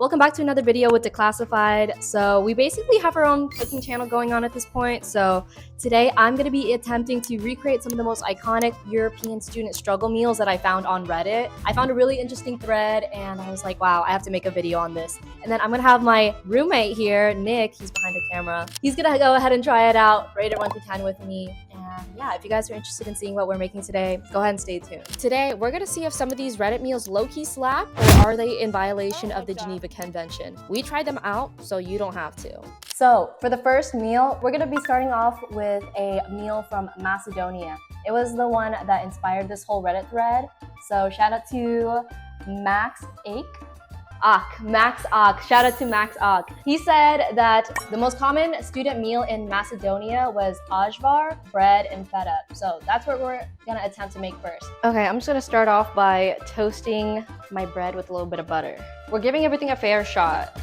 Welcome back to another video with Declassified. So we basically have our own cooking channel going on at this point. So today I'm going to be attempting to recreate some of the most iconic European student struggle meals that I found on Reddit. I found a really interesting thread and I was like, wow, I have to make a video on this. And then I'm going to have my roommate here, Nick, he's behind the camera. He's going to go ahead and try it out, rate it 1 through 10 with me. And yeah, if you guys are interested in seeing what we're making today, go ahead and stay tuned. Today, we're going to see if some of these Reddit meals low-key slap or are they in violation of the Geneva Convention. We tried them out, so you don't have to. So for the first meal, we're gonna be starting off with a meal from Macedonia. It was the one that inspired this whole Reddit thread. So shout out to Max Ock. Shout out to Max Ock. He said that the most common student meal in Macedonia was ajvar, bread, and feta. So that's what we're gonna attempt to make first. Okay, I'm just gonna start off by toasting my bread with a little bit of butter. We're giving everything a fair shot.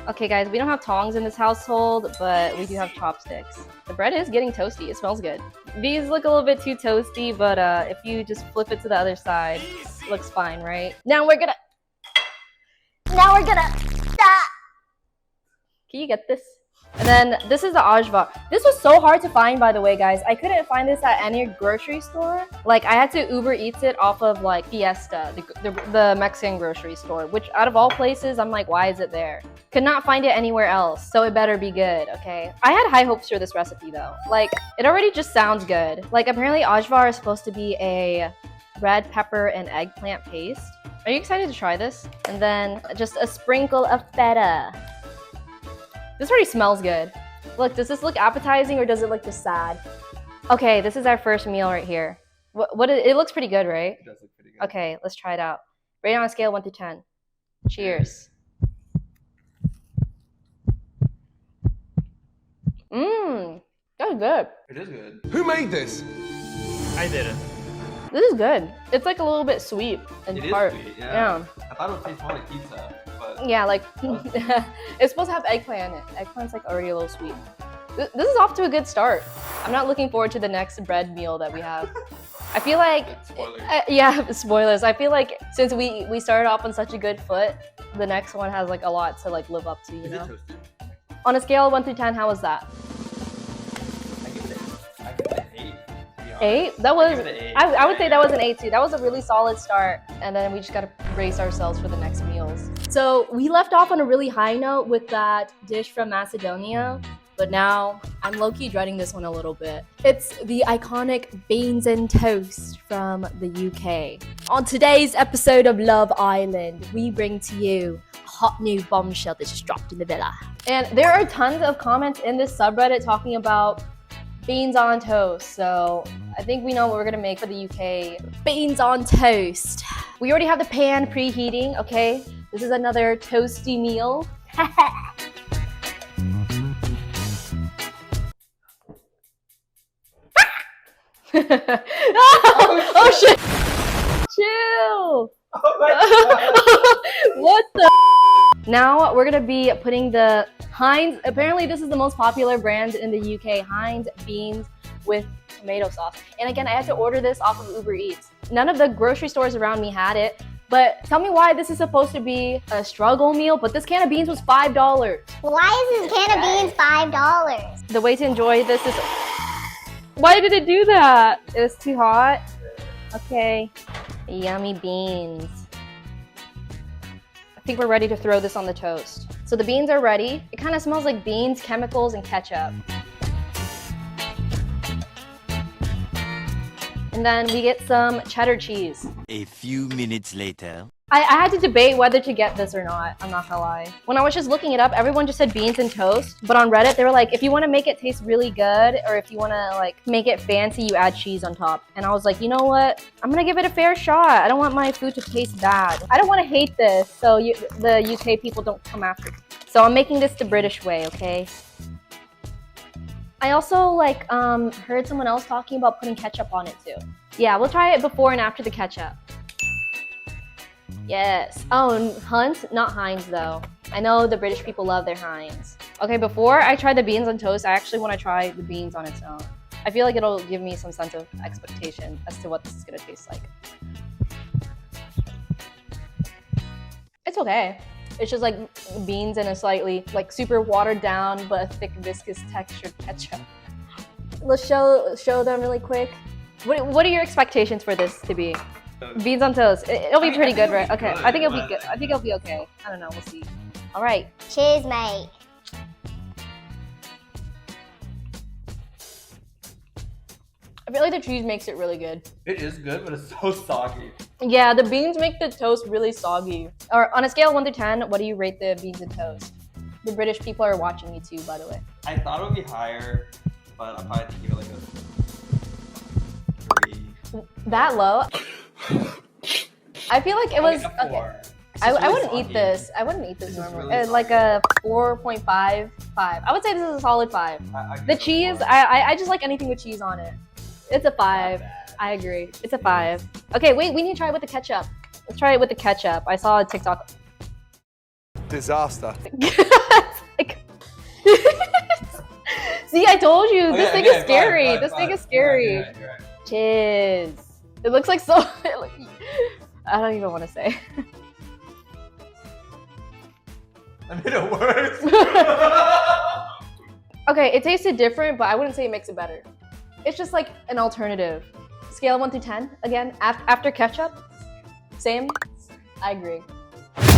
Okay guys, we don't have tongs in this household, but we do have chopsticks. The bread is getting toasty, it smells good. These look a little bit too toasty, but if you just flip it to the other side, it looks fine, right? Now we're gonna Can you get this? And then this is the ajvar. This was so hard to find, by the way, guys. I couldn't find this at any grocery store. Like, I had to Uber Eats it off of like Fiesta, the Mexican grocery store, which out of all places, I'm like, why is it there? Could not find it anywhere else, so it better be good, okay? I had high hopes for this recipe though. Like, it already just sounds good. Like, apparently ajvar is supposed to be a red pepper and eggplant paste. Are you excited to try this? And then just a sprinkle of feta. This already smells good. Look, does this look appetizing or does it look just sad? Okay, this is our first meal right here. It looks pretty good, right? It does look pretty good. Okay, let's try it out. Rate it on a scale of 1 through 10. Cheers. That's good. It is good. Who made this? I did it. This is good. It's like a little bit sweet and tart. It is sweet, yeah. I thought it would taste more like pizza, but... Yeah, like, it's supposed to have eggplant in it. Eggplant's like already a little sweet. This is off to a good start. I'm not looking forward to the next bread meal that we have. I feel like... Spoilers. Yeah, spoilers. I feel like since we started off on such a good foot, the next one has like a lot to like live up to, you know? Toasted? On a scale of 1 through 10, how was that? I give it an 8. 8? That was, I give it an 8. I would say that was an 8 too. That was a really solid start. And then we just gotta brace ourselves for the next meals. So we left off on a really high note with that dish from Macedonia, but now I'm low-key dreading this one a little bit. It's the iconic beans and toast from the UK. On today's episode of Love Island, we bring to you a hot new bombshell that just dropped in the villa. And there are tons of comments in this subreddit talking about beans on toast, so I think we know what we're gonna make for the UK. Beans on toast. We already have the pan preheating, okay? This is another toasty meal. oh shit! Chill! Oh my God. What the? Now we're gonna be putting the Heinz, apparently this is the most popular brand in the UK, Heinz beans with tomato sauce. And again, I had to order this off of Uber Eats. None of the grocery stores around me had it, but tell me why this is supposed to be a struggle meal, but this can of beans was $5. Why is this can of beans $5? The way to enjoy this is... Why did it do that? It was too hot? Okay. Yummy beans. I think we're ready to throw this on the toast. So the beans are ready. It kind of smells like beans, chemicals, and ketchup. And then we get some cheddar cheese. A few minutes later. I had to debate whether to get this or not, I'm not gonna lie. When I was just looking it up, everyone just said beans and toast. But on Reddit, they were like, if you wanna make it taste really good, or if you wanna like make it fancy, you add cheese on top. And I was like, you know what? I'm gonna give it a fair shot. I don't want my food to taste bad. I don't wanna hate this, so the UK people don't come after me. So I'm making this the British way, okay? I also like heard someone else talking about putting ketchup on it too. Yeah, we'll try it before and after the ketchup. Yes. Oh, and Hunt, not Heinz though. I know the British people love their Heinz. Okay, before I try the beans on toast, I actually want to try the beans on its own. I feel like it'll give me some sense of expectation as to what this is gonna taste like. It's okay. It's just like beans and a slightly like super watered down but a thick viscous textured ketchup. Let's show them really quick. What are your expectations for this to be? Beans on toast. It'll be pretty good, right? Okay, I think it'll be good. I think it'll be okay. I don't know. We'll see. All right. Cheers, mate. I feel like the cheese makes it really good. It is good, but it's so soggy. Yeah, the beans make the toast really soggy. Or on a scale of 1 to 10, what do you rate the beans and toast? The British people are watching you too, by the way. I thought it would be higher, but I'm probably thinking like a 3. That low? I feel like it was. Like a 4. Okay. I wouldn't eat this. I wouldn't eat this normally. Really like a 4.5, 5. I would say this is a solid 5. The cheese, I just like anything with cheese on it. It's a 5. I agree. It's a 5. Okay, wait, we need to try it with the ketchup. Let's try it with the ketchup. I saw a TikTok. Disaster. See, I told you. This thing is okay, scary. fine, This thing fine. is scary. You're right. Cheers. It looks like so. I don't even want to say. I made it worse. Okay, it tasted different, but I wouldn't say it makes it better. It's just like an alternative. Scale of 1 to 10, again, after ketchup, same? I agree.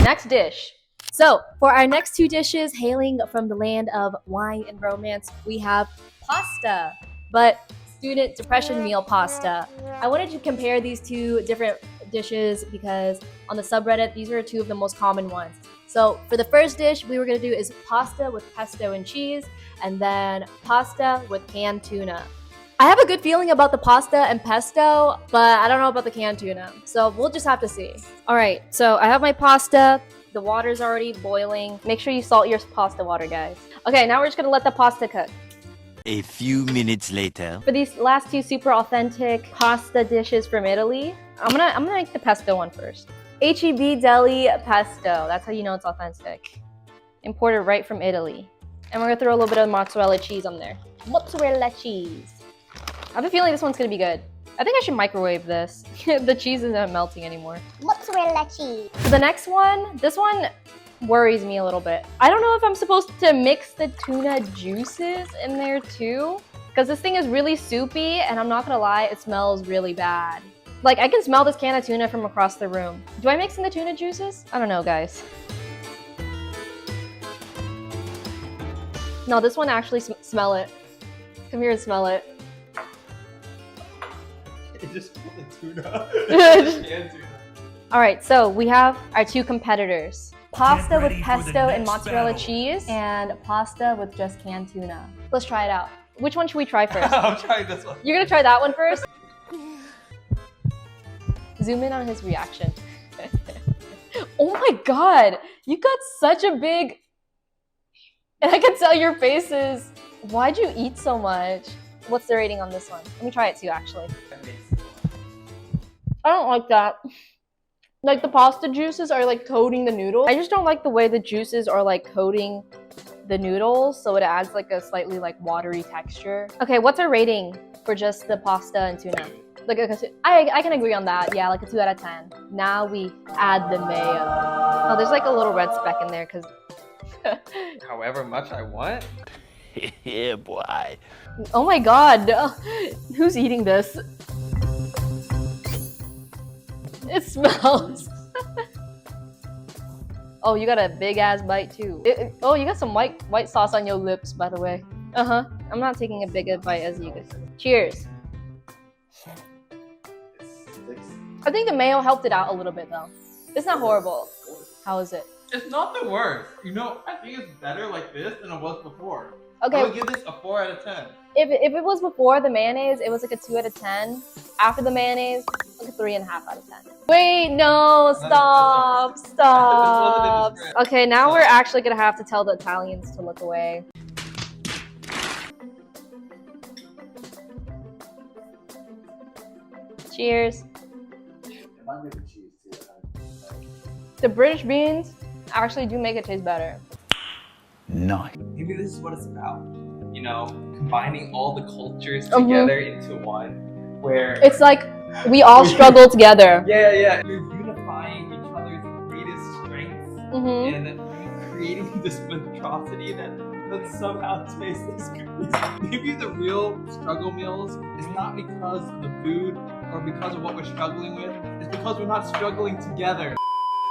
Next dish. So, for our next 2 dishes, hailing from the land of wine and romance, we have pasta, but student depression meal pasta. I wanted to compare these 2 different dishes because on the subreddit, these were 2 of the most common ones. So for the first dish we were gonna do is pasta with pesto and cheese, and then pasta with canned tuna. I have a good feeling about the pasta and pesto, but I don't know about the canned tuna. So we'll just have to see. All right, so I have my pasta. The water's already boiling. Make sure you salt your pasta water, guys. Okay, now we're just gonna let the pasta cook. A few minutes later. For these last 2 super authentic pasta dishes from Italy, I'm gonna make the pesto one first. HEB Deli pesto. That's how you know it's authentic. Imported right from Italy. And we're gonna throw a little bit of mozzarella cheese on there. Mozzarella cheese. I have a feeling this one's gonna be good. I think I should microwave this. The cheese isn't melting anymore. Mozzarella cheese. So the next one, this one worries me a little bit. I don't know if I'm supposed to mix the tuna juices in there too, because this thing is really soupy, and I'm not gonna lie, it smells really bad. Like, I can smell this can of tuna from across the room. Do I mix in the tuna juices? I don't know, guys. No, this one actually smell it. Come here and smell it. It just smelled like tuna. Canned tuna. All right, so we have our 2 competitors. Pasta with pesto and mozzarella cheese, and pasta with just canned tuna. Let's try it out. Which one should we try first? I'm trying this one. You're gonna try that one first? Zoom in on his reaction. Oh my god! You got such a big... And I can tell your faces. Why'd you eat so much? What's the rating on this one? Let me try it too, actually. I don't like that. Like, the pasta juices are like coating the noodles. I just don't like the way the juices are like coating the noodles, so it adds like a slightly like watery texture. Okay, what's our rating for just the pasta and tuna? Like I can agree on that. Yeah, like a 2 out of 10. Now we add the mayo. Oh, there's like a little red speck in there because... However much I want. Yeah, boy. Oh my god, who's eating this? It smells. Oh, you got a big ass bite too. Oh, you got some white sauce on your lips, by the way. Uh-huh. I'm not taking a bigger bite as you guys. Cheers. I think the mayo helped it out a little bit though. It's not horrible. How is it? It's not the worst. You know, I think it's better like this than it was before. Okay. I would give this a 4 out of 10. If it was before the mayonnaise, it was like a 2 out of 10. After the mayonnaise, like a 3.5 out of 10. Wait, no, stop. Okay, now we're actually gonna have to tell the Italians to look away. Cheers. The British beans actually do make it taste better. Nice. Maybe this is what it's about. You know, combining all the cultures together into one, where It's like we all struggle together. yeah, you're unifying each other's greatest strengths and creating this monstrosity that somehow tastes these cookies. Maybe the real struggle meals is not because of the food or because of what we're struggling with. It's because we're not struggling together.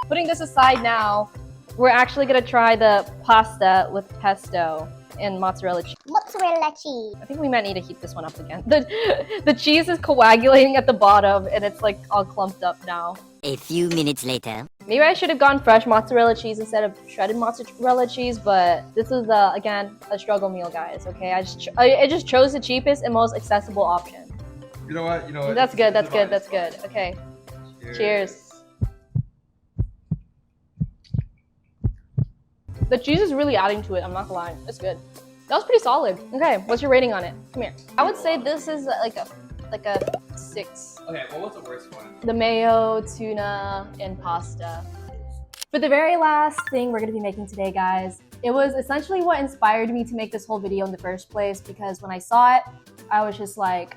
Putting this aside now, we're actually gonna try the pasta with pesto and mozzarella cheese. Mozzarella cheese. I think we might need to heat this one up again. The cheese is coagulating at the bottom and it's like all clumped up now. A few minutes later. Maybe I should have gone fresh mozzarella cheese instead of shredded mozzarella cheese, but this is again a struggle meal, guys. Okay, I just chose the cheapest and most accessible option. You know what? That's good. That's good. That's good. Okay. Cheers. The cheese is really adding to it. I'm not gonna lie. It's good. That was pretty solid. Okay, what's your rating on it? Come here. I would say this is like a 6. Okay, what was the worst one? The mayo, tuna, and pasta. For the very last thing we're gonna be making today, guys, it was essentially what inspired me to make this whole video in the first place, because when I saw it, I was just like,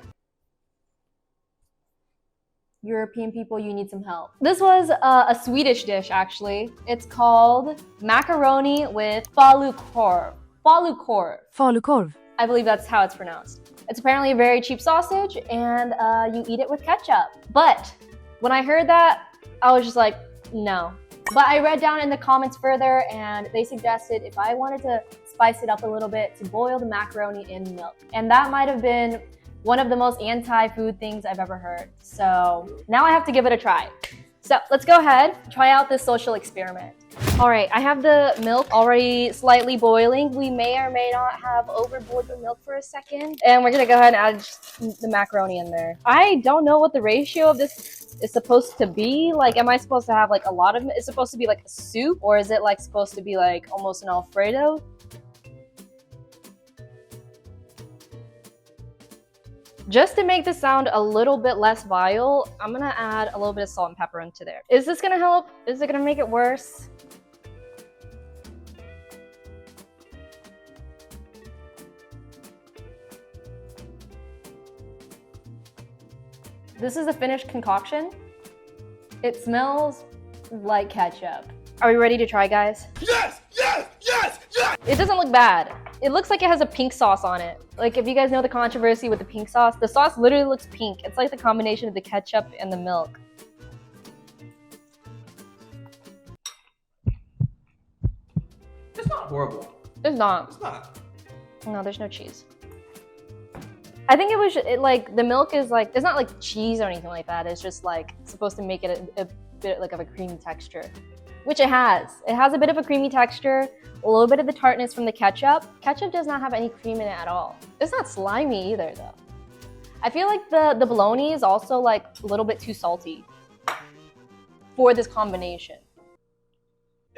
European people, you need some help. This was a Swedish dish, actually. It's called macaroni with falukorv. Falukorv. I believe that's how it's pronounced. It's apparently a very cheap sausage, and you eat it with ketchup. But when I heard that, I was just like, no. But I read down in the comments further, and they suggested if I wanted to spice it up a little bit, to boil the macaroni in milk. And that might have been one of the most anti-food things I've ever heard. So now I have to give it a try. So let's go ahead, try out this social experiment. All right, I have the milk already slightly boiling. We may or may not have overboiled the milk for a second. And we're gonna go ahead and add the macaroni in there. I don't know what the ratio of this is supposed to be. Like, am I supposed to have like a lot of it? Is it supposed to be like a soup, or is it like supposed to be like almost an Alfredo? Just to make this sound a little bit less vile, I'm gonna add a little bit of salt and pepper into there. Is this gonna help? Is it gonna make it worse? This is a finished concoction. It smells like ketchup. Are we ready to try, guys? Yes! Yes! Yes! Yes! It doesn't look bad. It looks like it has a pink sauce on it. Like, if you guys know the controversy with the pink sauce, the sauce literally looks pink. It's like the combination of the ketchup and the milk. It's not horrible. It's not. It's not. No, there's no cheese. I think like, the milk is like, it's not like cheese or anything like that. It's just like supposed to make it a bit like of a creamy texture, which it has. It has a bit of a creamy texture, a little bit of the tartness from the ketchup. Ketchup does not have any cream in it at all. It's not slimy either, though. I feel like the bologna is also like a little bit too salty for this combination.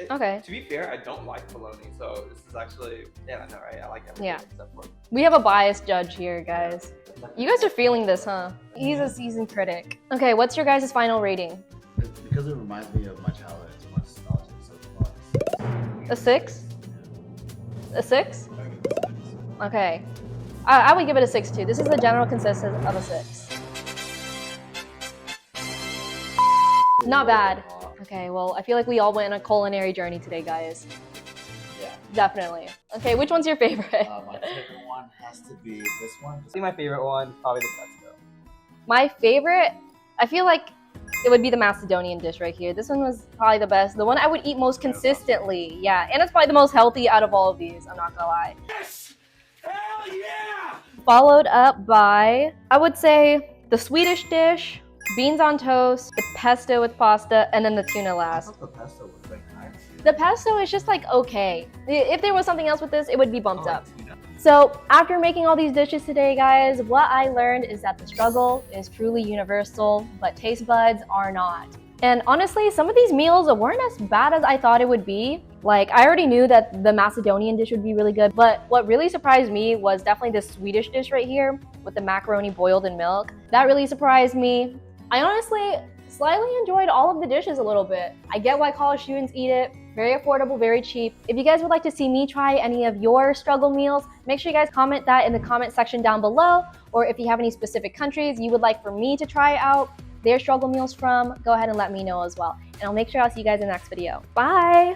Okay. To be fair, I don't like bologna, so this is actually, yeah, I know, right? I like everything except for. We have a biased judge here, guys. You guys are feeling this, huh? He's a seasoned critic. Okay, what's your guys' final rating? Because it reminds me of my childhood, it's more nostalgic, so it's probably A 6? A 6? Okay. I would give it a 6 too. This is the general consensus of a 6. Not bad. Okay, well, I feel like we all went on a culinary journey today, guys. Yeah. Definitely. Okay, which one's your favorite? My favorite one has to be this one. I think my favorite one, probably the pesto. My favorite, I feel like it would be the Macedonian dish right here. This one was probably the best. The one I would eat most consistently. Yeah, and it's probably the most healthy out of all of these. I'm not gonna lie. Yes! Hell yeah! Followed up by, I would say, the Swedish dish, beans on toast, the pesto with pasta, and then the tuna I last. thought the pesto was like nice. The pesto is just like okay. If there was something else with this, it would be bumped I up. like tuna. So after making all these dishes today, guys, what I learned is that the struggle is truly universal, but taste buds are not. And honestly, some of these meals weren't as bad as I thought it would be. Like, I already knew that the Macedonian dish would be really good, but what really surprised me was definitely this Swedish dish right here with the macaroni boiled in milk. That really surprised me. I honestly slightly enjoyed all of the dishes a little bit. I get why college students eat it. Very affordable, very cheap. If you guys would like to see me try any of your struggle meals, make sure you guys comment that in the comment section down below. Or if you have any specific countries you would like for me to try out their struggle meals from, go ahead and let me know as well. And I'll make sure I'll see you guys in the next video. Bye!